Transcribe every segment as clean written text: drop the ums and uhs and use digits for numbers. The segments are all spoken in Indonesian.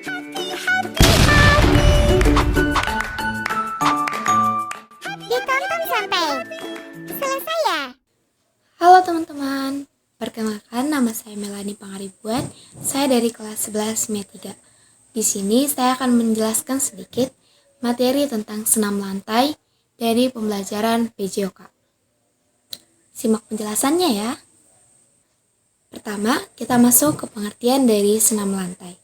Ditonton sampai selesai ya. Halo teman-teman, perkenalkan nama saya Melanie Pangaribuan, saya dari kelas 11 ME 3. Di sini saya akan menjelaskan sedikit materi tentang senam lantai dari pembelajaran PJOK. Simak penjelasannya ya. Pertama, kita masuk ke pengertian dari senam lantai.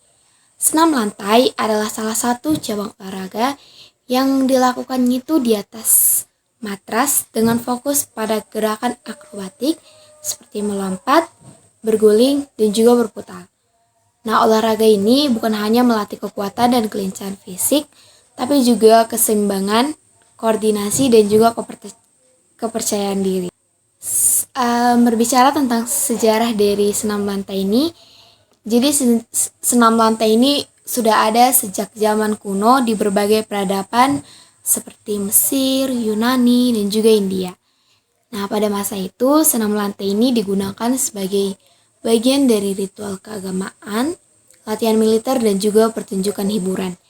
Senam lantai adalah salah satu cabang olahraga yang dilakukan itu di atas matras dengan fokus pada gerakan akrobatik seperti melompat, berguling, dan juga berputar. Nah, olahraga ini bukan hanya melatih kekuatan dan kelincahan fisik, tapi juga keseimbangan, koordinasi, dan juga kepercayaan diri. Berbicara tentang sejarah dari senam lantai ini, jadi senam lantai ini sudah ada sejak zaman kuno di berbagai peradaban seperti Mesir, Yunani, dan juga India. Nah, pada masa itu senam lantai ini digunakan sebagai bagian dari ritual keagamaan, latihan militer, dan juga pertunjukan hiburan.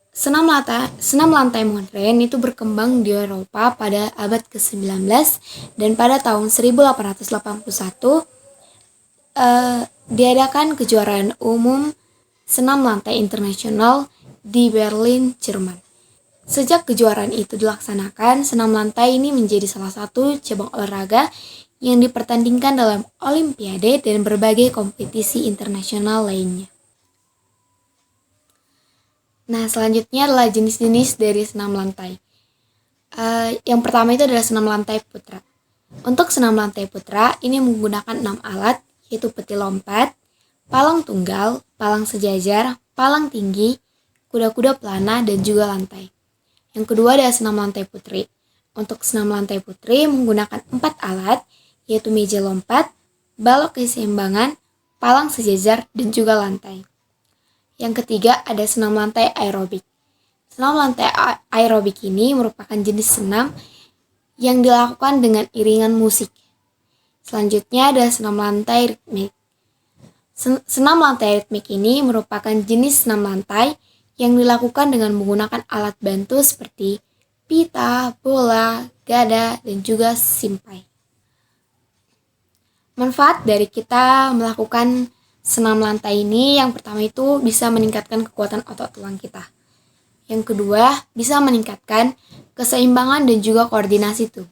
Senam lantai modern itu berkembang di Eropa pada abad ke-19 dan pada tahun 1881 diadakan kejuaraan umum senam lantai internasional di Berlin, Jerman. Sejak kejuaraan itu dilaksanakan, senam lantai ini menjadi salah satu cabang olahraga yang dipertandingkan dalam olimpiade dan berbagai kompetisi internasional lainnya. Nah, selanjutnya adalah jenis-jenis dari senam lantai. Yang pertama itu adalah senam lantai putra. Untuk senam lantai putra, ini menggunakan 6 alat, yaitu peti lompat, palang tunggal, palang sejajar, palang tinggi, kuda-kuda pelana, dan juga lantai. Yang kedua adalah senam lantai putri. Untuk senam lantai putri menggunakan 4 alat, yaitu meja lompat, balok keseimbangan, palang sejajar, dan juga lantai. Yang ketiga ada senam lantai aerobik. Senam lantai aerobik ini merupakan jenis senam yang dilakukan dengan iringan musik. Selanjutnya ada senam lantai ritmik. Senam lantai ritmik ini merupakan jenis senam lantai yang dilakukan dengan menggunakan alat bantu seperti pita, bola, gada, dan juga simpai. Manfaat dari kita melakukan senam lantai ini yang pertama itu bisa meningkatkan kekuatan otot tulang kita. Yang kedua, bisa meningkatkan keseimbangan dan juga koordinasi tubuh.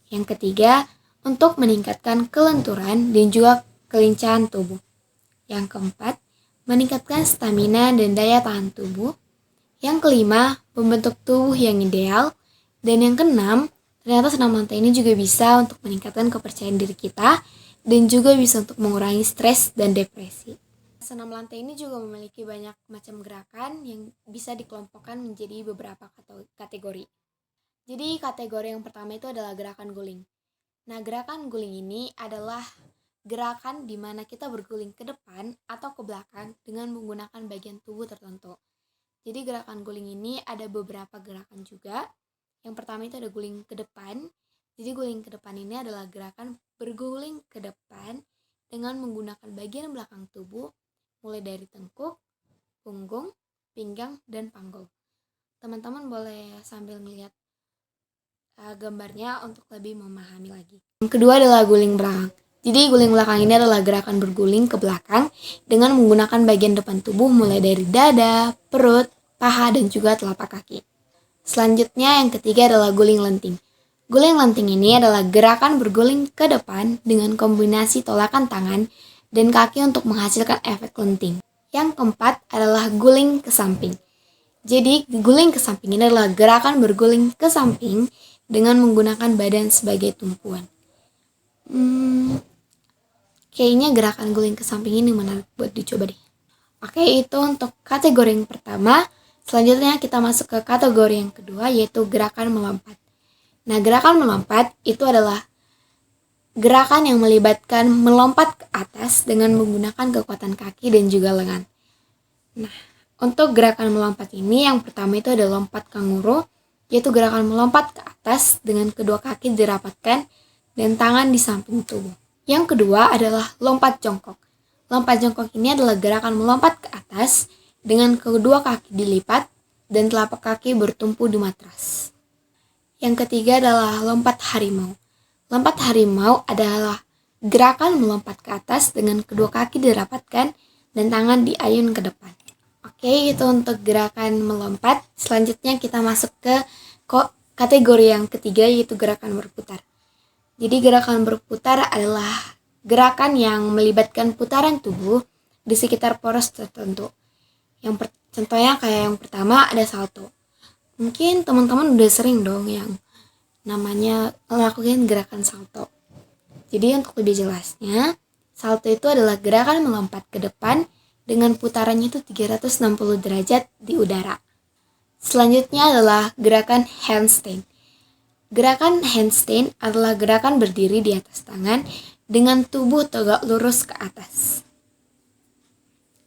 Yang ketiga, untuk meningkatkan kelenturan dan juga kelincahan tubuh. Yang keempat, meningkatkan stamina dan daya tahan tubuh. Yang kelima, membentuk tubuh yang ideal. Dan yang keenam, ternyata senam lantai ini juga bisa untuk meningkatkan kepercayaan diri kita dan juga bisa untuk mengurangi stres dan depresi. Senam lantai ini juga memiliki banyak macam gerakan yang bisa dikelompokkan menjadi beberapa kategori. Jadi kategori yang pertama itu adalah gerakan guling. Nah, gerakan guling ini adalah gerakan di mana kita berguling ke depan atau ke belakang dengan menggunakan bagian tubuh tertentu. Jadi gerakan guling ini ada beberapa gerakan juga. Yang pertama itu ada guling ke depan. Jadi guling ke depan ini adalah gerakan berguling ke depan dengan menggunakan bagian belakang tubuh mulai dari tengkuk, punggung, pinggang, dan panggul. Teman-teman boleh sambil melihat gambarnya untuk lebih memahami lagi. Yang kedua adalah guling belakang. Jadi guling belakang ini adalah gerakan berguling ke belakang dengan menggunakan bagian depan tubuh mulai dari dada, perut, paha, dan juga telapak kaki. Selanjutnya yang ketiga adalah guling lenting. Guling lenting ini adalah gerakan berguling ke depan dengan kombinasi tolakan tangan dan kaki untuk menghasilkan efek lenting. Yang keempat adalah guling ke samping. Jadi guling ke samping ini adalah gerakan berguling ke samping dengan menggunakan badan sebagai tumpuan. Kayaknya gerakan guling ke samping ini menarik buat dicoba deh. Oke, itu untuk kategori yang pertama. Selanjutnya kita masuk ke kategori yang kedua, yaitu gerakan melompat. Nah, gerakan melompat itu adalah gerakan yang melibatkan melompat ke atas dengan menggunakan kekuatan kaki dan juga lengan. Nah, untuk gerakan melompat ini yang pertama itu ada lompat kanguru, yaitu gerakan melompat ke atas dengan kedua kaki dirapatkan dan tangan di samping tubuh. Yang kedua adalah lompat jongkok. Lompat jongkok ini adalah gerakan melompat ke atas dengan kedua kaki dilipat dan telapak kaki bertumpu di matras. Yang ketiga adalah lompat harimau. Lompat harimau adalah gerakan melompat ke atas dengan kedua kaki dirapatkan dan tangan diayun ke depan. Oke, itu untuk gerakan melompat. Selanjutnya kita masuk ke kategori yang ketiga, yaitu gerakan berputar. Jadi gerakan berputar adalah gerakan yang melibatkan putaran tubuh di sekitar poros tertentu. Contohnya kayak yang pertama ada salto. Mungkin teman-teman udah sering dong yang namanya melakukan gerakan salto. Jadi untuk lebih jelasnya, salto itu adalah gerakan melompat ke depan dengan putarannya itu 360 derajat di udara. Selanjutnya adalah gerakan handstand. Gerakan handstand adalah gerakan berdiri di atas tangan dengan tubuh tegak lurus ke atas.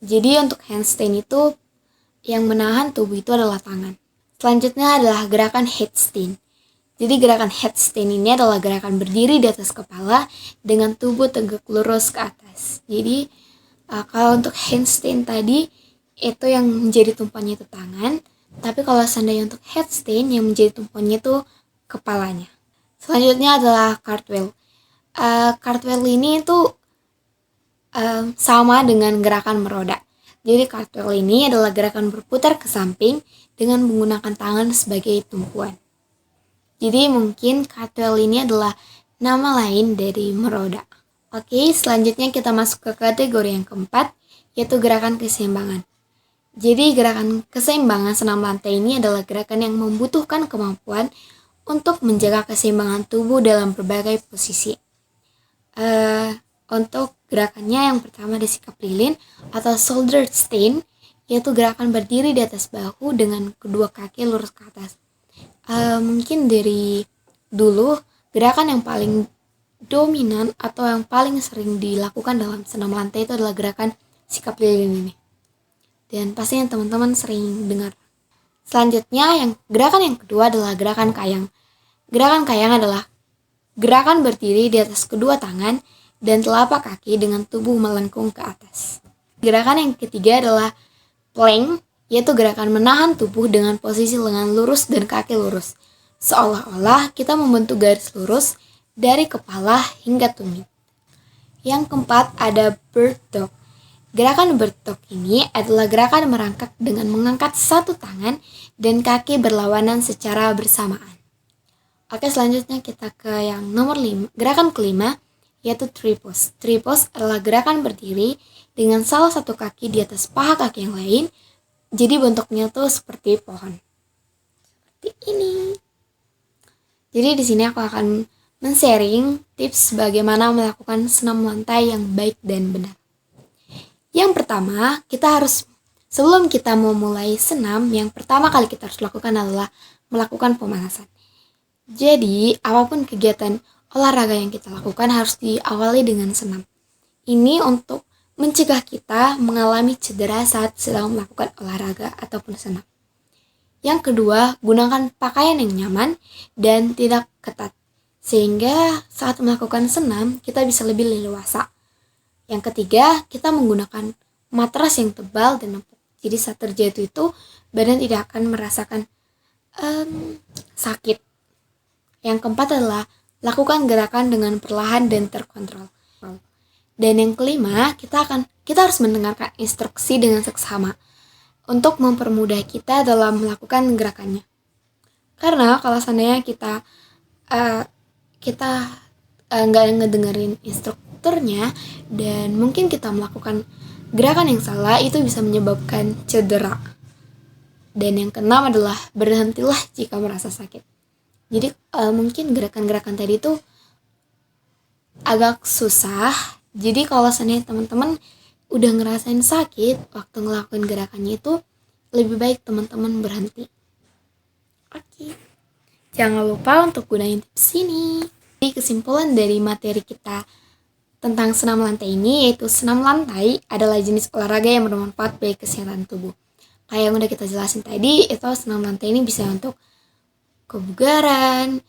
Jadi untuk handstand itu yang menahan tubuh itu adalah tangan. Selanjutnya adalah gerakan headstand. Jadi gerakan headstand ini adalah gerakan berdiri di atas kepala dengan tubuh tegak lurus ke atas. Jadi kalau untuk handstand tadi itu yang menjadi tumpuannya itu tangan, tapi kalau seandainya untuk headstand yang menjadi tumpuannya itu kepalanya. Selanjutnya adalah cartwheel. Cartwheel ini itu sama dengan gerakan meroda. Jadi cartwheel ini adalah gerakan berputar ke samping dengan menggunakan tangan sebagai tumpuan. Jadi mungkin cartwheel ini adalah nama lain dari meroda. Oke, selanjutnya kita masuk ke kategori yang keempat, yaitu gerakan keseimbangan. Jadi gerakan keseimbangan senam lantai ini adalah gerakan yang membutuhkan kemampuan untuk menjaga keseimbangan tubuh dalam berbagai posisi. Untuk gerakannya yang pertama ada sikap lilin atau shoulder stand, yaitu gerakan berdiri di atas bahu dengan kedua kaki lurus ke atas. Mungkin dari dulu gerakan yang paling dominan atau yang paling sering dilakukan dalam senam lantai itu adalah gerakan sikap lilin ini. Dan pastinya teman-teman sering dengar. Selanjutnya gerakan yang kedua adalah gerakan kayang. Gerakan kayang adalah gerakan berdiri di atas kedua tangan dan telapak kaki dengan tubuh melengkung ke atas. Gerakan yang ketiga adalah plank, yaitu gerakan menahan tubuh dengan posisi lengan lurus dan kaki lurus, seolah-olah kita membentuk garis lurus dari kepala hingga tumit. Yang keempat ada bird dog. Gerakan bird dog ini adalah gerakan merangkak dengan mengangkat satu tangan dan kaki berlawanan secara bersamaan. Oke, selanjutnya kita ke yang nomor 5, gerakan kelima, yaitu tree pose. Tree pose adalah gerakan berdiri dengan salah satu kaki di atas paha kaki yang lain. Jadi bentuknya tuh seperti pohon. Seperti ini. Jadi di sini aku akan men-sharing tips bagaimana melakukan senam lantai yang baik dan benar. Yang pertama, sebelum kita mau mulai senam, yang pertama kali kita harus lakukan adalah melakukan pemanasan. Jadi, apapun kegiatan olahraga yang kita lakukan harus diawali dengan senam. Ini untuk mencegah kita mengalami cedera saat sedang melakukan olahraga ataupun senam. Yang kedua, gunakan pakaian yang nyaman dan tidak ketat, sehingga saat melakukan senam kita bisa lebih leluasa. Yang ketiga, kita menggunakan matras yang tebal dan empuk. Jadi saat terjatuh itu badan tidak akan merasakan sakit. Yang keempat adalah lakukan gerakan dengan perlahan dan terkontrol. Dan yang kelima, kita harus mendengarkan instruksi dengan seksama untuk mempermudah kita dalam melakukan gerakannya. Karena kalau seandainya kita nggak ngedengerin instrukturnya dan mungkin kita melakukan gerakan yang salah, itu bisa menyebabkan cedera. Dan yang keenam adalah berhentilah jika merasa sakit. Jadi mungkin gerakan-gerakan tadi itu agak susah. Jadi kalau seandainya teman-teman udah ngerasain sakit waktu ngelakuin gerakannya itu, lebih baik teman-teman berhenti. Oke. Jangan lupa untuk gunain tips ini. Jadi kesimpulan dari materi kita tentang senam lantai ini, yaitu senam lantai adalah jenis olahraga yang bermanfaat bagi kesehatan tubuh. Kayak yang udah kita jelasin tadi, itu senam lantai ini bisa untuk kebugaran,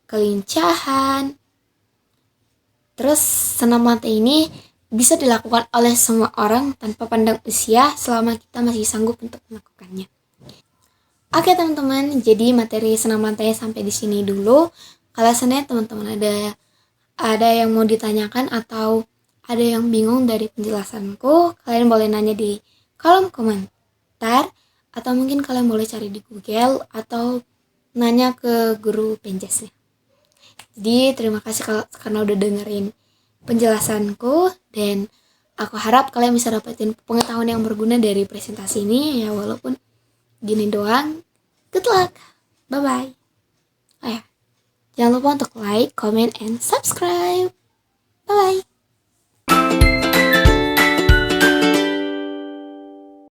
kelincahan. Terus senam lantai ini bisa dilakukan oleh semua orang tanpa pandang usia selama kita masih sanggup untuk melakukannya. Oke teman-teman, jadi materi senam lantai sampai di sini dulu. Kalau seandainya teman-teman ada yang mau ditanyakan atau ada yang bingung dari penjelasanku, kalian boleh nanya di kolom komentar atau mungkin kalian boleh cari di Google atau nanya ke guru Penjasnya. Jadi terima kasih karena udah dengerin penjelasanku, dan aku harap kalian bisa dapetin pengetahuan yang berguna dari presentasi ini ya, walaupun gini doang. Good luck. Bye bye. Oh ya, jangan lupa untuk like, comment, and subscribe. Bye bye.